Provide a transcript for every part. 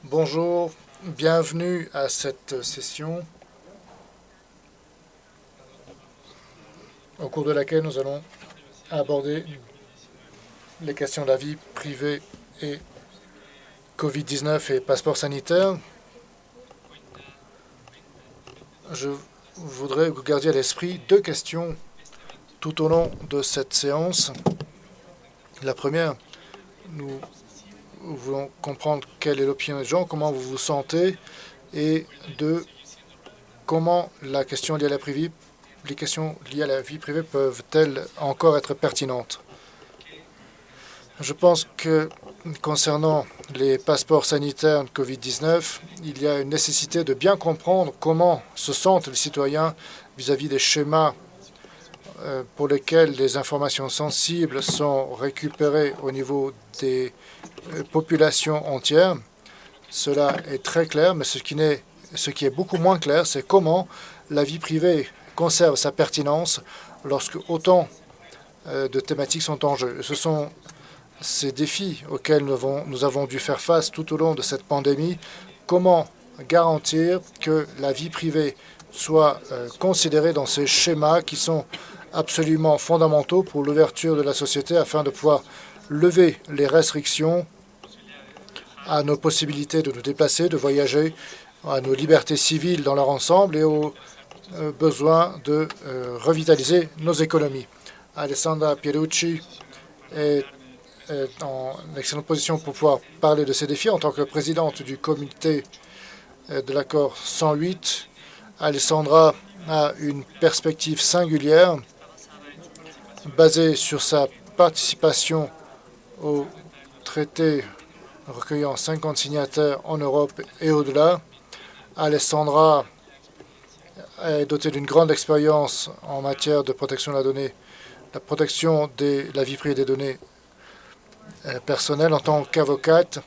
Bonjour, bienvenue à cette session au cours de laquelle nous allons aborder les questions de la vie privée et Covid-19 et passeport sanitaire. Je voudrais que vous gardiez à l'esprit deux questions tout au long de cette séance. La première, nous voulons comprendre quelle est l'opinion des gens, comment vous vous sentez, et deux, comment la question liée à la privée, les questions liées à la vie privée peuvent-elles encore être pertinentes. Je pense que concernant les passeports sanitaires de Covid-19, il y a une nécessité de bien comprendre comment se sentent les citoyens vis-à-vis des schémas pour lesquels les informations sensibles sont récupérées au niveau des populations entières. Cela est très clair, mais ce qui est beaucoup moins clair, c'est comment la vie privée conserve sa pertinence lorsque autant de thématiques sont en jeu. Ce sont ces défis auxquels nous avons dû faire face tout au long de cette pandémie. Comment garantir que la vie privée soit considérée dans ces schémas qui sont absolument fondamentaux pour l'ouverture de la société afin de pouvoir lever les restrictions à nos possibilités de nous déplacer, de voyager, à nos libertés civiles dans leur ensemble et aux besoins de revitaliser nos économies. Alessandra Pierucci est en excellente position pour pouvoir parler de ces défis en tant que présidente du comité de l'accord 108. Alessandra a une perspective singulière basée sur sa participation au traité recueillant 50 signataires en Europe et au-delà. Alessandra est dotée d'une grande expérience en matière de protection de la donnée, la protection de la vie privée des données personnelles en tant qu'avocate.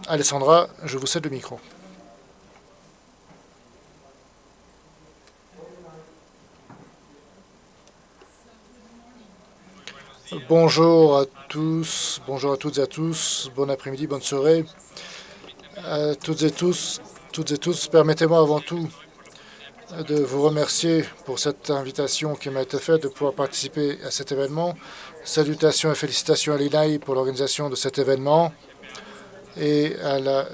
Alessandra, je vous cède le micro. Bonjour à tous, bonjour à toutes et à tous, bon après-midi, bonne soirée à toutes et tous. Permettez-moi avant tout de vous remercier pour cette invitation qui m'a été faite de pouvoir participer à cet événement. Salutations et félicitations à l'INAI pour l'organisation de cet événement et à la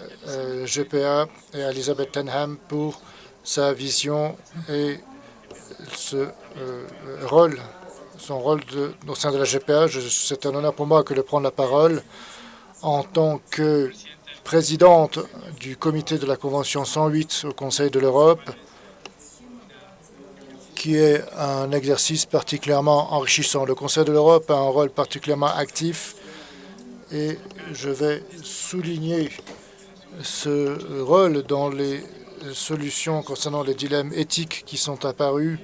GPA et à Elizabeth Tenham pour sa vision et son rôle au sein de la GPA. C'est un honneur pour moi que de prendre la parole en tant que présidente du comité de la Convention 108 au Conseil de l'Europe, qui est un exercice particulièrement enrichissant. Le Conseil de l'Europe a un rôle particulièrement actif et je vais souligner ce rôle dans les solutions concernant les dilemmes éthiques qui sont apparus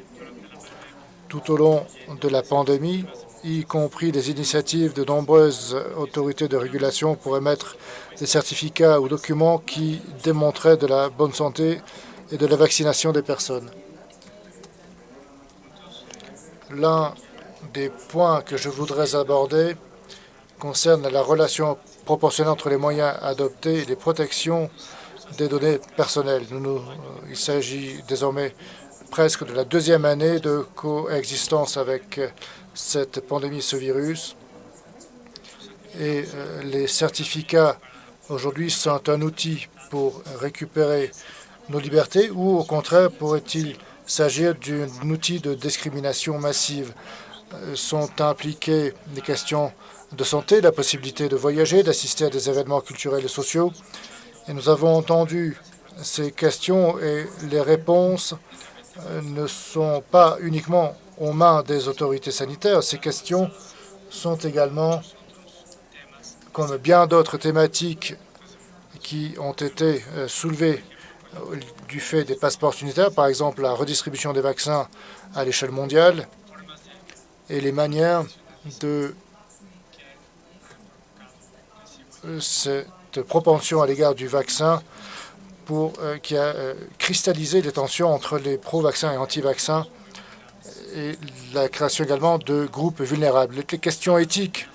tout au long de la pandémie, y compris des initiatives de nombreuses autorités de régulation pour émettre des certificats ou documents qui démontraient de la bonne santé et de la vaccination des personnes. L'un des points que je voudrais aborder concerne la relation proportionnelle entre les moyens adoptés et les protections des données personnelles. Il s'agit désormais presque de la deuxième année de coexistence avec cette pandémie, ce virus. Et les certificats aujourd'hui sont un outil pour récupérer nos libertés ou au contraire pourrait-il s'agir d'un outil de discrimination massive? Sont impliquées des questions de santé, la possibilité de voyager, d'assister à des événements culturels et sociaux. Et nous avons entendu ces questions et les réponses ne sont pas uniquement aux mains des autorités sanitaires. Ces questions sont également, comme bien d'autres thématiques qui ont été soulevées du fait des passeports unitaires, par exemple la redistribution des vaccins à l'échelle mondiale et les manières de cette propension à l'égard du vaccin qui a cristallisé les tensions entre les pro-vaccins et anti-vaccins et la création également de groupes vulnérables. Les questions éthiques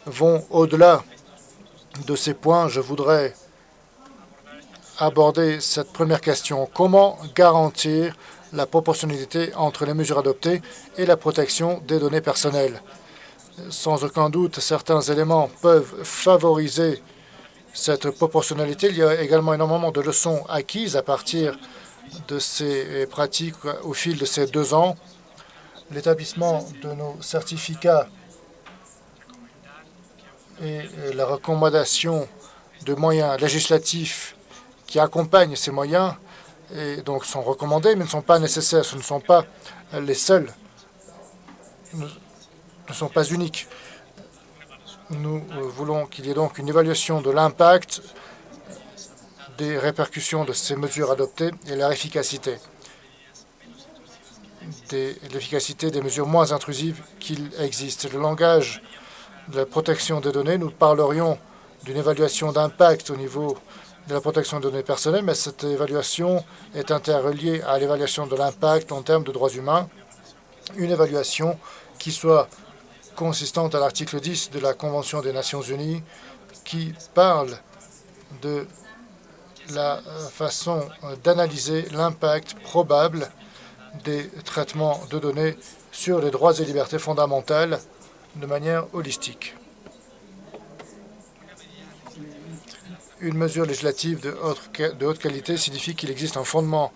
vont au-delà de ces points. Je voudrais aborder cette première question. Comment garantir la proportionnalité entre les mesures adoptées et la protection des données personnelles? Sans aucun doute, certains éléments peuvent favoriser cette proportionnalité. Il y a également énormément de leçons acquises à partir de ces pratiques au fil de ces 2 ans. L'établissement de nos certificats et la recommandation de moyens législatifs qui accompagnent ces moyens et donc sont recommandés, mais ne sont pas nécessaires. Ce ne sont pas les seuls, ne sont pas uniques. Nous voulons qu'il y ait donc une évaluation de l'impact des répercussions de ces mesures adoptées et leur efficacité. L'efficacité des mesures moins intrusives qu'il existe. Le langage de la protection des données, nous parlerions d'une évaluation d'impact au niveau de la protection des données personnelles, mais cette évaluation est interreliée à l'évaluation de l'impact en termes de droits humains, une évaluation qui soit consistante à l'article 10 de la Convention des Nations Unies qui parle de la façon d'analyser l'impact probable des traitements de données sur les droits et libertés fondamentales de manière holistique. Une mesure législative de haute qualité signifie qu'il existe un fondement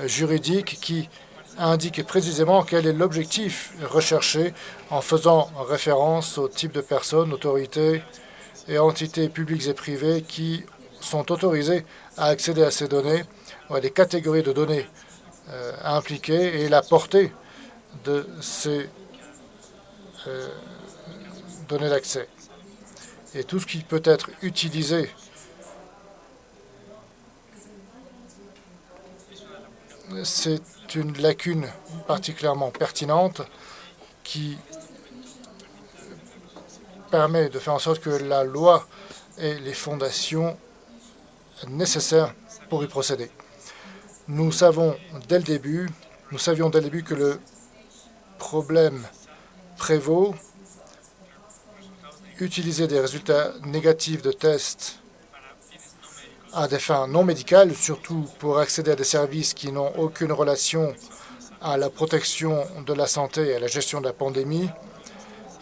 juridique qui indique précisément quel est l'objectif recherché en faisant référence au type de personnes, autorités et entités publiques et privées qui sont autorisées à accéder à ces données, ou à des catégories de données impliquées et la portée de ces données d'accès. Et tout ce qui peut être utilisé c'est une lacune particulièrement pertinente qui permet de faire en sorte que la loi ait les fondations nécessaires pour y procéder. Nous savions dès le début que le problème prévaut. Utiliser des résultats négatifs de tests à des fins non médicales, surtout pour accéder à des services qui n'ont aucune relation à la protection de la santé et à la gestion de la pandémie,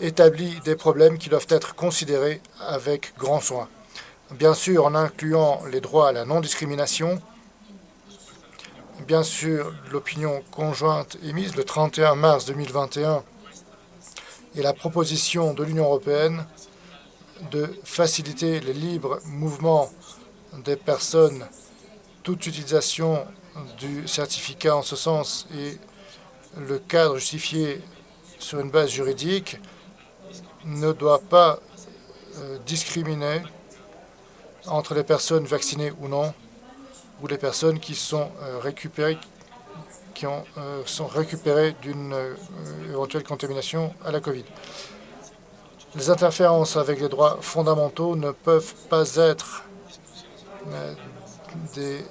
établit des problèmes qui doivent être considérés avec grand soin. Bien sûr, en incluant les droits à la non-discrimination, bien sûr, l'opinion conjointe émise le 31 mars 2021 et la proposition de l'Union européenne de faciliter le libre mouvement des personnes, toute utilisation du certificat en ce sens et le cadre justifié sur une base juridique ne doit pas discriminer entre les personnes vaccinées ou non, ou les personnes qui sont récupérées d'une éventuelle contamination à la COVID. Les interférences avec les droits fondamentaux ne peuvent pas être des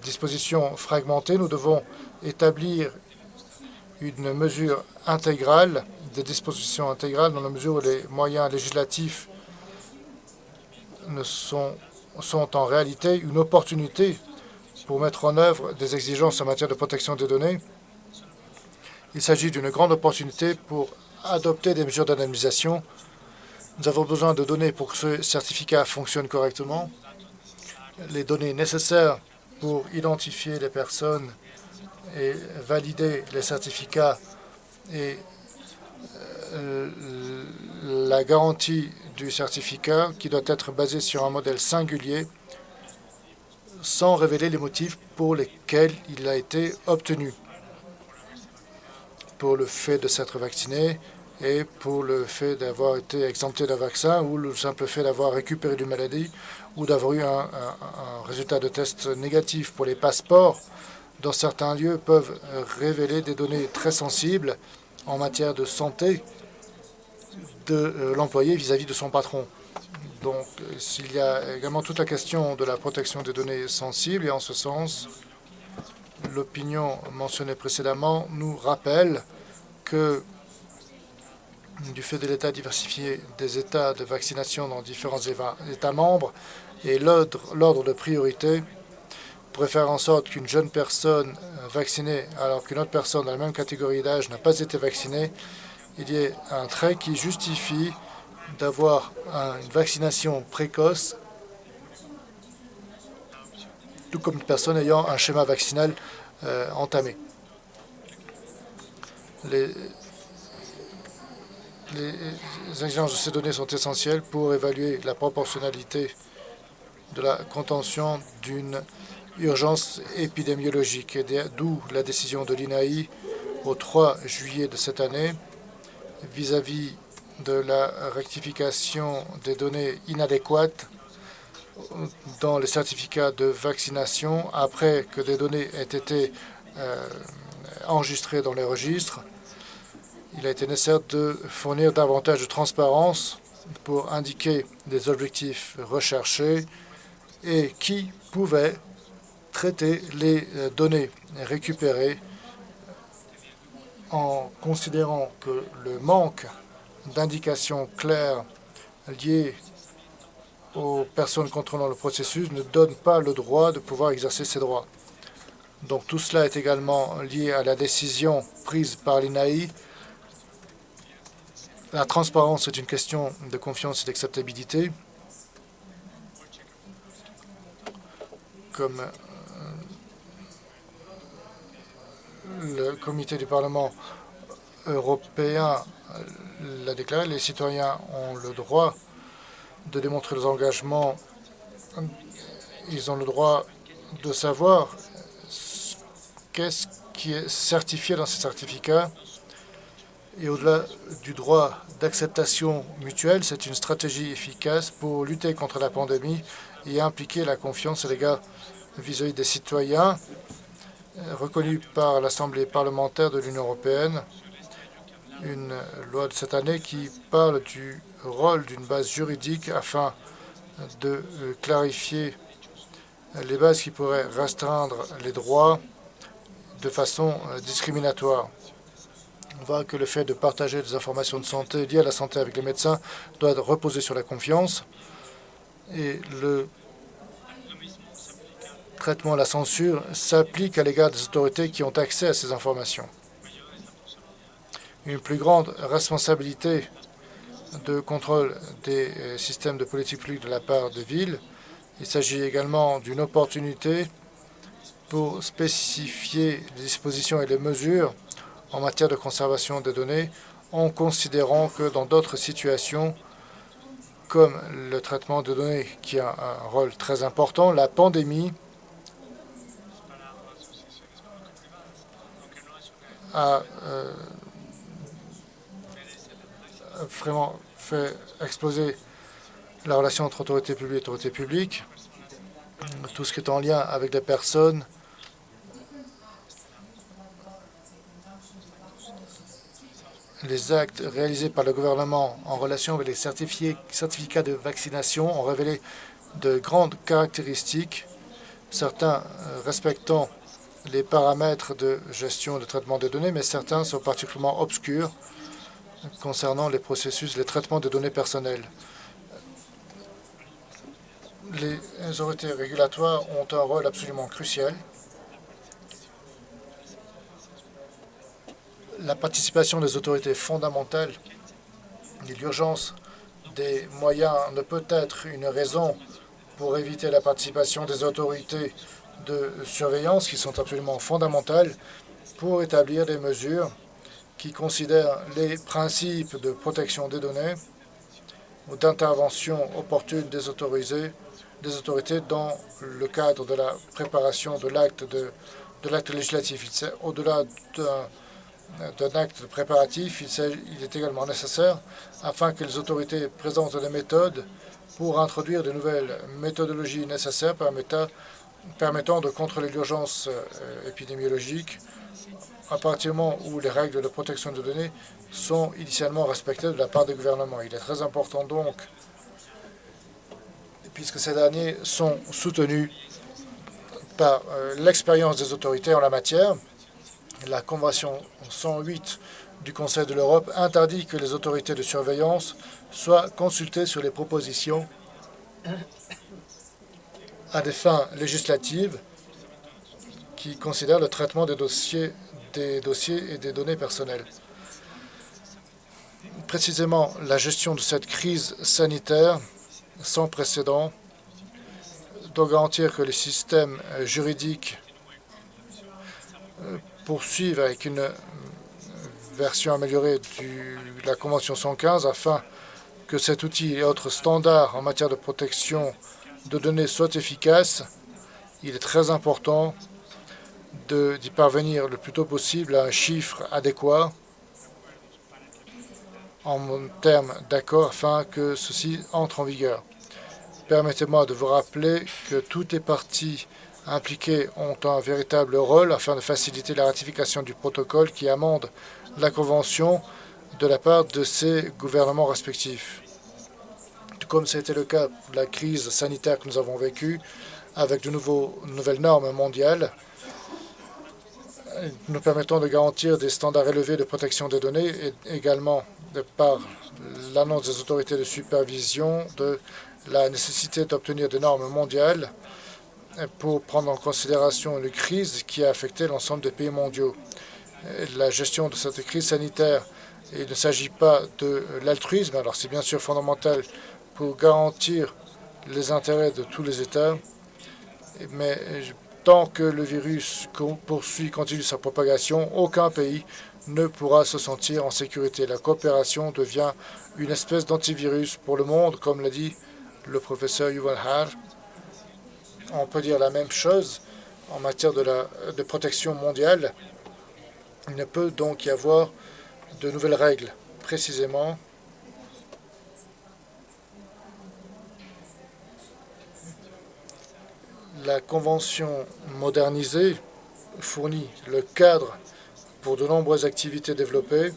dispositions fragmentées. Nous devons établir une mesure intégrale, des dispositions intégrales, dans la mesure où les moyens législatifs sont en réalité une opportunité pour mettre en œuvre des exigences en matière de protection des données. Il s'agit d'une grande opportunité pour adopter des mesures d'anonymisation. Nous avons besoin de données pour que ce certificat fonctionne correctement. Les données nécessaires pour identifier les personnes et valider les certificats et la garantie du certificat qui doit être basé sur un modèle singulier sans révéler les motifs pour lesquels il a été obtenu, pour le fait de s'être vacciné et pour le fait d'avoir été exempté d'un vaccin ou le simple fait d'avoir récupéré d'une maladie ou d'avoir eu un résultat de test négatif. Pour les passeports, dans certains lieux, peuvent révéler des données très sensibles en matière de santé de l'employé vis-à-vis de son patron. Donc, s'il y a également toute la question de la protection des données sensibles, et en ce sens, l'opinion mentionnée précédemment nous rappelle que du fait de l'état diversifié des états de vaccination dans différents États membres, Et l'ordre de priorité pourrait faire en sorte qu'une jeune personne vaccinée, alors qu'une autre personne dans la même catégorie d'âge n'a pas été vaccinée, il y ait un trait qui justifie d'avoir une vaccination précoce, tout comme une personne ayant un schéma vaccinal entamé. Les exigences de ces données sont essentielles pour évaluer la proportionnalité de la contention d'une urgence épidémiologique, et d'où la décision de l'INAI au 3 juillet de cette année vis-à-vis de la rectification des données inadéquates dans les certificats de vaccination après que des données aient été enregistrées dans les registres. Il a été nécessaire de fournir davantage de transparence pour indiquer des objectifs recherchés et qui pouvaient traiter les données récupérées en considérant que le manque d'indications claires liées aux personnes contrôlant le processus ne donne pas le droit de pouvoir exercer ces droits. Donc tout cela est également lié à la décision prise par l'INAI. La transparence est une question de confiance et d'acceptabilité. Comme le comité du Parlement européen l'a déclaré, les citoyens ont le droit de démontrer leurs engagements. Ils ont le droit de savoir qu'est-ce qui est certifié dans ces certificats. Et au-delà du droit d'acceptation mutuelle, c'est une stratégie efficace pour lutter contre la pandémie et impliquer la confiance à l'égard vis-à-vis des citoyens, reconnue par l'Assemblée parlementaire de l'Union européenne. Une loi de cette année qui parle du rôle d'une base juridique afin de clarifier les bases qui pourraient restreindre les droits de façon discriminatoire. On voit que le fait de partager des informations de santé liées à la santé avec les médecins doit reposer sur la confiance. Et le traitement à la censure s'applique à l'égard des autorités qui ont accès à ces informations. Une plus grande responsabilité de contrôle des systèmes de politique publique de la part des villes. Il s'agit également d'une opportunité pour spécifier les dispositions et les mesures en matière de conservation des données, en considérant que dans d'autres situations, comme le traitement de données qui a un rôle très important, la pandémie a vraiment fait exploser la relation entre autorités publiques et autorités publiques, tout ce qui est en lien avec les personnes, les actes réalisés par le gouvernement en relation avec les certificats de vaccination ont révélé de grandes caractéristiques, certains respectant les paramètres de gestion de traitement des données, mais certains sont particulièrement obscurs concernant les processus, les traitements de données personnelles. Les autorités régulatoires ont un rôle absolument crucial. La participation des autorités fondamentales et l'urgence des moyens ne peut être une raison pour éviter la participation des autorités de surveillance qui sont absolument fondamentales pour établir des mesures qui considèrent les principes de protection des données ou d'intervention opportune des autorités dans le cadre de la préparation de l'acte législatif. Au-delà d'un acte préparatif, il est également nécessaire, afin que les autorités présentent des méthodes pour introduire de nouvelles méthodologies nécessaires permettant de contrôler l'urgence épidémiologique à partir du moment où les règles de protection de données sont initialement respectées de la part des gouvernements. Il est très important donc, puisque ces derniers sont soutenus par l'expérience des autorités en la matière. La Convention 108 du Conseil de l'Europe interdit que les autorités de surveillance soient consultées sur les propositions à des fins législatives qui considèrent le traitement des dossiers et des données personnelles. Précisément, la gestion de cette crise sanitaire sans précédent doit garantir que les systèmes juridiques poursuivent avec une version améliorée de la Convention 115 afin que cet outil et autres standards en matière de protection de données soient efficaces. Il est très important d'y parvenir le plus tôt possible à un chiffre adéquat en termes d'accord afin que ceci entre en vigueur. Permettez-moi de vous rappeler que toutes les parties impliquées ont un véritable rôle afin de faciliter la ratification du protocole qui amende la Convention de la part de ces gouvernements respectifs. Tout comme c'était le cas de la crise sanitaire que nous avons vécue avec de nouvelles normes mondiales, nous permettant de garantir des standards élevés de protection des données et également par l'annonce des autorités de supervision de la nécessité d'obtenir des normes mondiales pour prendre en considération une crise qui a affecté l'ensemble des pays mondiaux. La gestion de cette crise sanitaire, il ne s'agit pas de l'altruisme, alors c'est bien sûr fondamental pour garantir les intérêts de tous les États, mais tant que le virus continue sa propagation, aucun pays ne pourra se sentir en sécurité. La coopération devient une espèce d'antivirus pour le monde, comme l'a dit le professeur Yuval Harari. On peut dire la même chose en matière de protection mondiale. Il ne peut donc y avoir de nouvelles règles. Précisément, la Convention modernisée fournit le cadre pour de nombreuses activités développées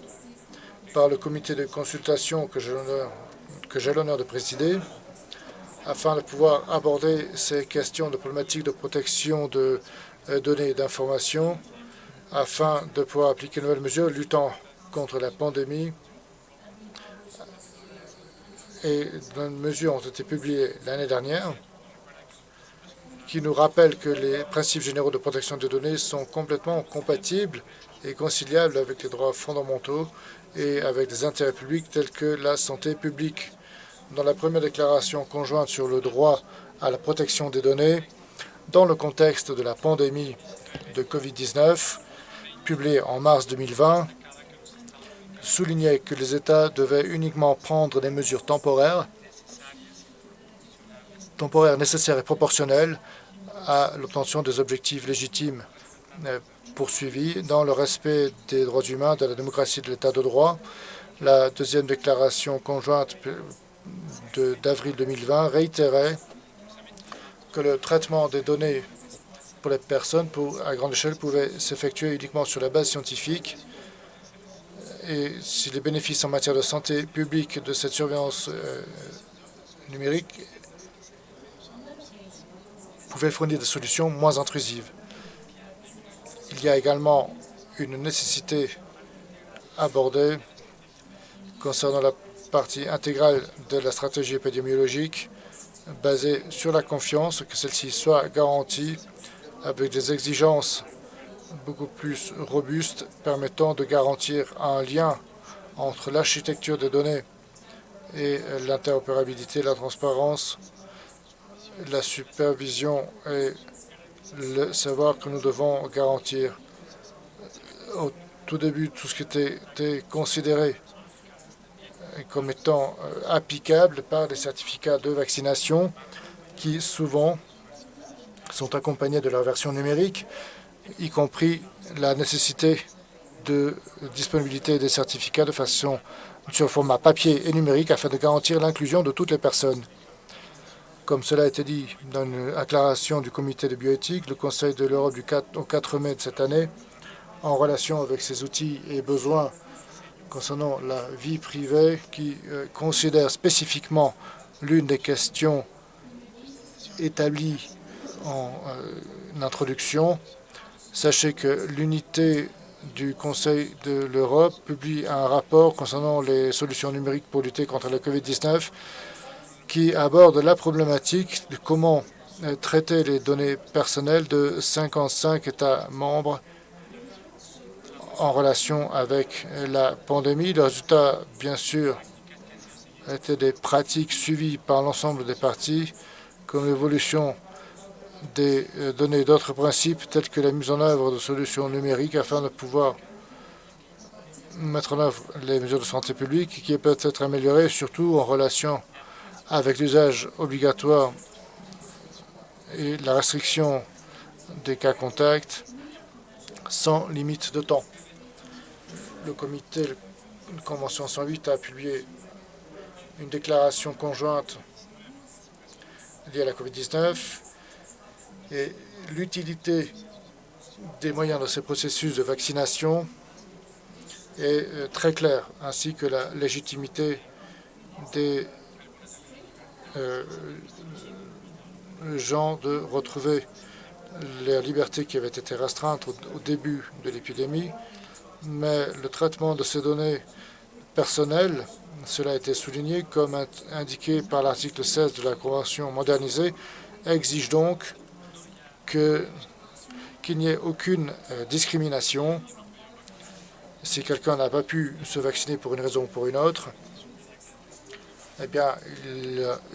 par le comité de consultation que j'ai l'honneur de présider, afin de pouvoir aborder ces questions de problématiques de protection de données et d'informations, afin de pouvoir appliquer de nouvelles mesures luttant contre la pandémie. Et de mesures ont été publiées l'année dernière qui nous rappellent que les principes généraux de protection des données sont complètement compatibles et conciliables avec les droits fondamentaux et avec des intérêts publics tels que la santé publique. Dans la première déclaration conjointe sur le droit à la protection des données, dans le contexte de la pandémie de COVID-19, publiée en mars 2020, soulignait que les États devaient uniquement prendre des mesures temporaires nécessaires et proportionnelles à l'obtention des objectifs légitimes poursuivis dans le respect des droits humains, de la démocratie et de l'état de droit. La deuxième déclaration conjointe d'avril 2020 réitérait que le traitement des données pour les personnes à grande échelle pouvait s'effectuer uniquement sur la base scientifique et si les bénéfices en matière de santé publique de cette surveillance numérique pouvaient fournir des solutions moins intrusives. Il y a également une nécessité abordée concernant la partie intégrale de la stratégie épidémiologique basée sur la confiance, que celle-ci soit garantie avec des exigences beaucoup plus robustes permettant de garantir un lien entre l'architecture des données et l'interopérabilité, la transparence, la supervision et le savoir que nous devons garantir. Au tout début, tout ce qui était considéré comme étant applicable par des certificats de vaccination qui souvent sont accompagnés de leur version numérique, y compris la nécessité de disponibilité des certificats de façon sur format papier et numérique afin de garantir l'inclusion de toutes les personnes. Comme cela a été dit dans une déclaration du comité de bioéthique, le Conseil de l'Europe au 4 mai de cette année, en relation avec ses outils et besoins concernant la vie privée, qui considère spécifiquement l'une des questions établies en introduction. Sachez que l'unité du Conseil de l'Europe publie un rapport concernant les solutions numériques pour lutter contre la COVID-19 qui aborde la problématique de comment traiter les données personnelles de 55 États membres en relation avec la pandémie. Le résultat, bien sûr, étaient des pratiques suivies par l'ensemble des parties, comme l'évolution des données d'autres principes, tels que la mise en œuvre de solutions numériques afin de pouvoir mettre en œuvre les mesures de santé publique, qui peuvent être améliorées, surtout en relation avec l'usage obligatoire et la restriction des cas contacts sans limite de temps. Le comité de Convention 108 a publié une déclaration conjointe liée à la COVID-19 et l'utilité des moyens de ces processus de vaccination est très claire, ainsi que la légitimité des gens de retrouver leur liberté qui avait été restreinte au début de l'épidémie, mais le traitement de ces données personnelles, cela a été souligné comme indiqué par l'article 16 de la Convention modernisée, exige donc qu'il n'y ait aucune discrimination si quelqu'un n'a pas pu se vacciner pour une raison ou pour une autre. Eh bien,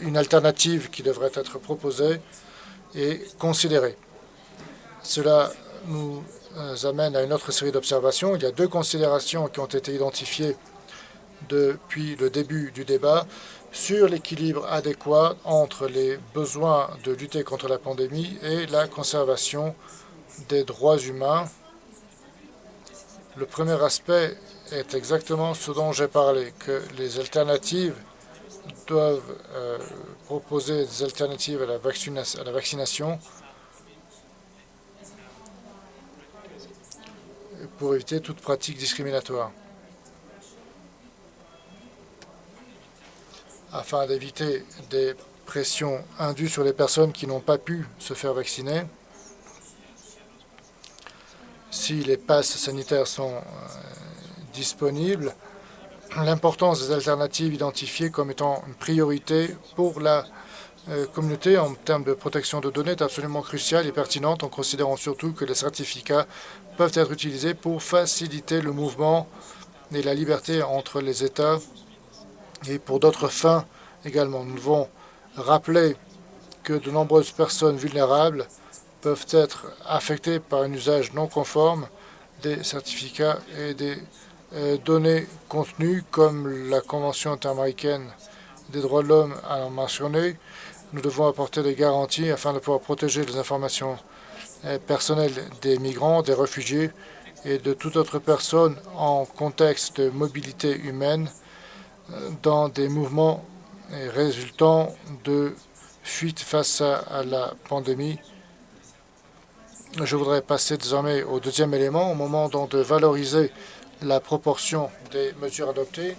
une alternative qui devrait être proposée et considérée. Cela nous amène à une autre série d'observations. Il y a deux considérations qui ont été identifiées depuis le début du débat sur l'équilibre adéquat entre les besoins de lutter contre la pandémie et la conservation des droits humains. Le premier aspect est exactement ce dont j'ai parlé, que les alternatives doivent proposer des alternatives à la vaccination pour éviter toute pratique discriminatoire. Afin d'éviter des pressions indues sur les personnes qui n'ont pas pu se faire vacciner, si les passes sanitaires sont disponibles, l'importance des alternatives identifiées comme étant une priorité pour la communauté en termes de protection de données est absolument cruciale et pertinente, en considérant surtout que les certificats peuvent être utilisés pour faciliter le mouvement et la liberté entre les États et pour d'autres fins également. Nous devons rappeler que de nombreuses personnes vulnérables peuvent être affectées par un usage non conforme des certificats et des données contenues, comme la Convention interaméricaine des droits de l'homme a mentionné. Nous devons apporter des garanties afin de pouvoir protéger les informations personnelles des migrants, des réfugiés et de toute autre personne en contexte de mobilité humaine dans des mouvements résultant de fuite face à la pandémie. Je voudrais passer désormais au deuxième élément. Au moment donc de valoriser la proportion des mesures adoptées,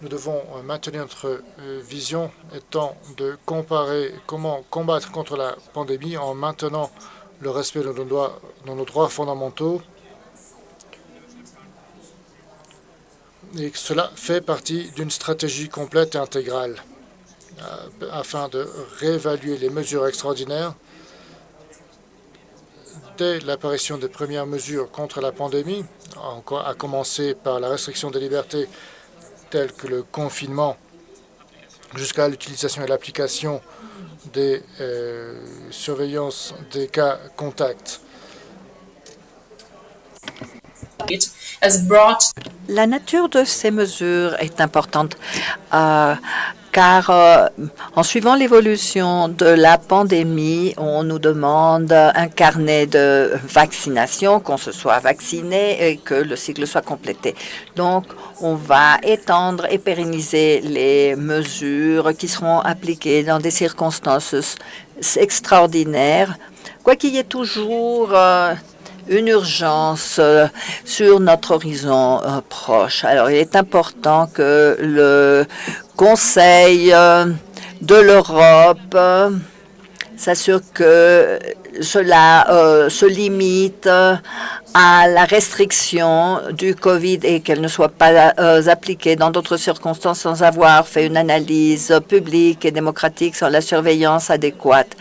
nous devons maintenir notre vision étant de comparer comment combattre contre la pandémie en maintenant le respect de nos droits fondamentaux. Et que cela fait partie d'une stratégie complète et intégrale afin de réévaluer les mesures extraordinaires. Dès l'apparition des premières mesures contre la pandémie, à commencer par la restriction des libertés telles que le confinement, jusqu'à l'utilisation et l'application des surveillances des cas contacts. La nature de ces mesures est importante car en suivant l'évolution de la pandémie, on nous demande un carnet de vaccination, qu'on se soit vacciné et que le cycle soit complété. Donc, on va étendre et pérenniser les mesures qui seront appliquées dans des circonstances extraordinaires, quoi qu'il y ait toujours une urgence sur notre horizon proche. Alors, il est important que le Conseil de l'Europe s'assure que cela se limite à la restriction du COVID et qu'elle ne soit pas appliquée dans d'autres circonstances sans avoir fait une analyse publique et démocratique sur la surveillance adéquate.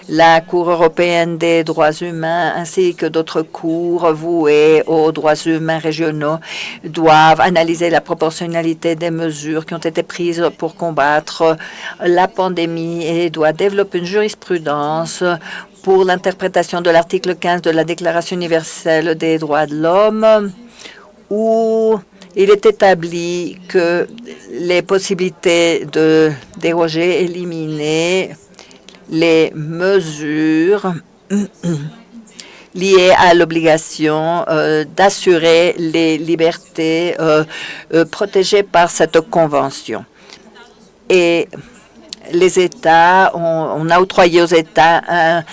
La Cour européenne des droits humains ainsi que d'autres cours vouées aux droits humains régionaux doivent analyser la proportionnalité des mesures qui ont été prises pour combattre la pandémie et doivent développer une jurisprudence pour l'interprétation de l'article 15 de la Déclaration universelle des droits de l'homme, où il est établi que les possibilités de déroger, éliminer les mesures liées à l'obligation d'assurer les libertés protégées par cette convention. Et les États, on a octroyé aux États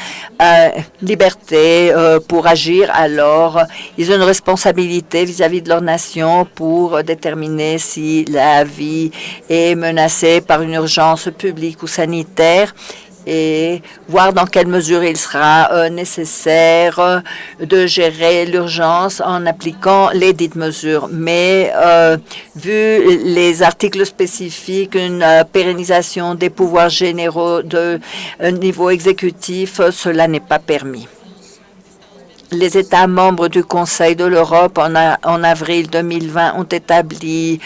une liberté pour agir, alors ils ont une responsabilité vis-à-vis de leur nation pour déterminer si la vie est menacée par une urgence publique ou sanitaire et voir dans quelle mesure il sera nécessaire de gérer l'urgence en appliquant les dites mesures. Mais vu les articles spécifiques, une pérennisation des pouvoirs généraux de niveau exécutif, cela n'est pas permis. Les États membres du Conseil de l'Europe en avril 2020 ont établi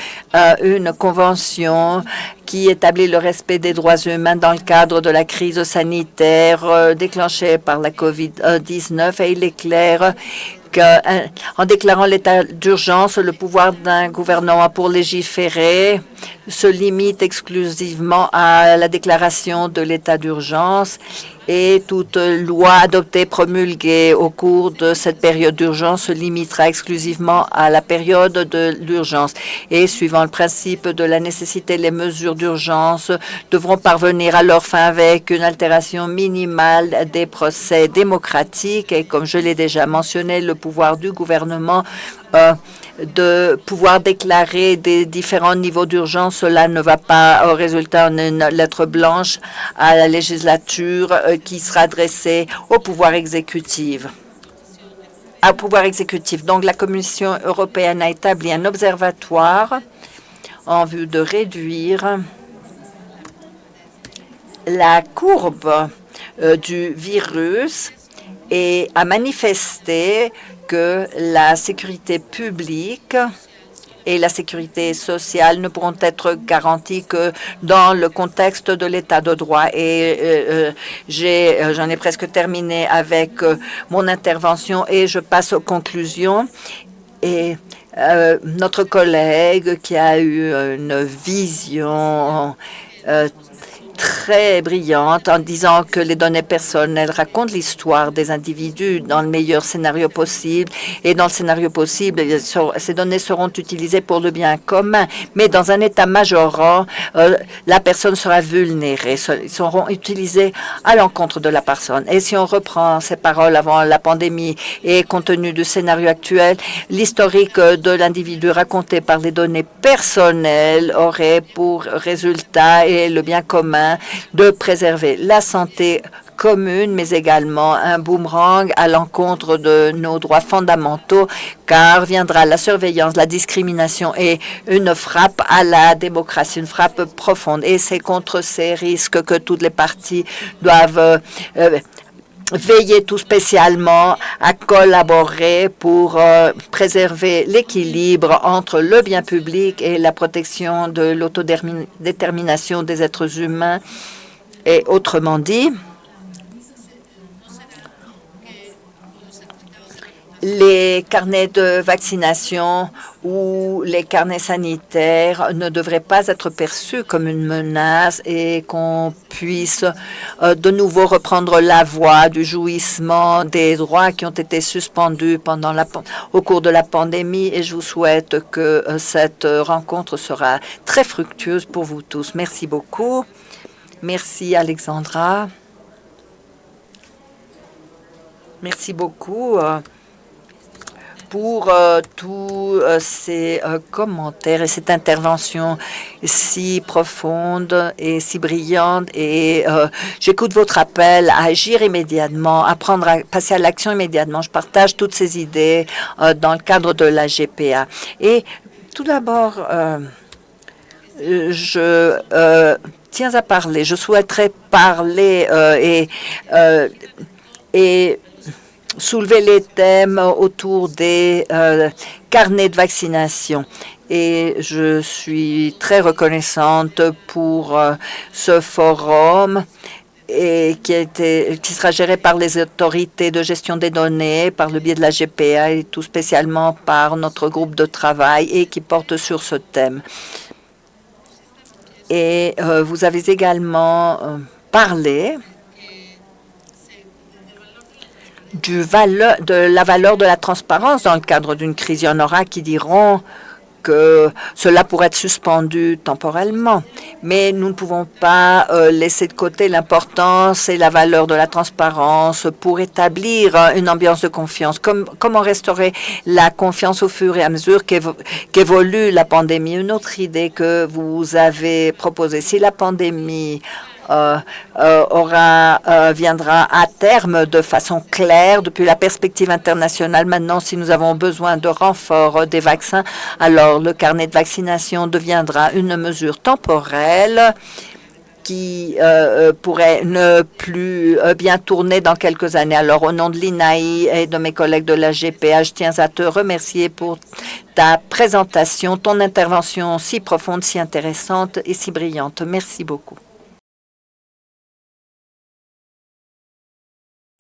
une convention qui établit le respect des droits humains dans le cadre de la crise sanitaire déclenchée par la COVID-19 et il est clair qu'en déclarant l'état d'urgence, le pouvoir d'un gouvernement pour légiférer se limite exclusivement à la déclaration de l'état d'urgence et toute loi adoptée, promulguée au cours de cette période d'urgence se limitera exclusivement à la période de l'urgence. Et suivant le principe de la nécessité, les mesures d'urgence devront parvenir à leur fin avec une altération minimale des procès démocratiques. Et comme je l'ai déjà mentionné, le pouvoir du gouvernement de pouvoir déclarer des différents niveaux d'urgence, cela ne va pas résulter en une lettre blanche à la législature qui sera adressée au pouvoir exécutif. Donc, la Commission européenne a établi un observatoire en vue de réduire la courbe du virus et a manifesté que la sécurité publique et la sécurité sociale ne pourront être garanties que dans le contexte de l'état de droit. Et j'en ai presque terminé avec mon intervention et je passe aux conclusions. Et notre collègue qui a eu une vision très brillante en disant que les données personnelles racontent l'histoire des individus dans le meilleur scénario possible. Et dans le scénario possible, ces données seront utilisées pour le bien commun. Mais dans un état majorant, la personne sera vulnérée. Ils seront utilisés à l'encontre de la personne. Et si on reprend ces paroles avant la pandémie et compte tenu du scénario actuel, l'historique de l'individu raconté par les données personnelles aurait pour résultat et le bien commun de préserver la santé commune, mais également un boomerang à l'encontre de nos droits fondamentaux, car viendra la surveillance, la discrimination et une frappe à la démocratie, une frappe profonde. Et c'est contre ces risques que toutes les parties doivent veiller tout spécialement à collaborer pour préserver l'équilibre entre le bien public et la protection de l'autodétermination des êtres humains. Et autrement dit, les carnets de vaccination ou les carnets sanitaires ne devraient pas être perçus comme une menace et qu'on puisse de nouveau reprendre la voie du jouissement des droits qui ont été suspendus au cours de la pandémie. Et je vous souhaite que cette rencontre sera très fructueuse pour vous tous. Merci beaucoup. Merci, Alexandra. Merci beaucoup pour tous ces commentaires et cette intervention si profonde et si brillante. Et j'écoute votre appel à agir immédiatement, à passer à l'action immédiatement. Je partage toutes ces idées dans le cadre de la GPA. Et tout d'abord, je tiens à parler. Je souhaiterais parler et soulever les thèmes autour des carnets de vaccination. Et je suis très reconnaissante pour ce forum et qui sera géré par les autorités de gestion des données, par le biais de la GPA et tout spécialement par notre groupe de travail et qui porte sur ce thème. Et vous avez également parlé de la valeur de la transparence dans le cadre d'une crise. Il y en aura qui diront que cela pourrait être suspendu temporellement, mais nous ne pouvons pas laisser de côté l'importance et la valeur de la transparence pour établir une ambiance de confiance. Comment restaurer la confiance au fur et à mesure qu'évolue la pandémie? Une autre idée que vous avez proposée, si la pandémie viendra à terme de façon claire depuis la perspective internationale. Maintenant, si nous avons besoin de renfort des vaccins, alors le carnet de vaccination deviendra une mesure temporelle qui pourrait ne plus bien tourner dans quelques années. Alors, au nom de l'INAI et de mes collègues de la GPA, je tiens à te remercier pour ta présentation, ton intervention si profonde, si intéressante et si brillante. Merci beaucoup.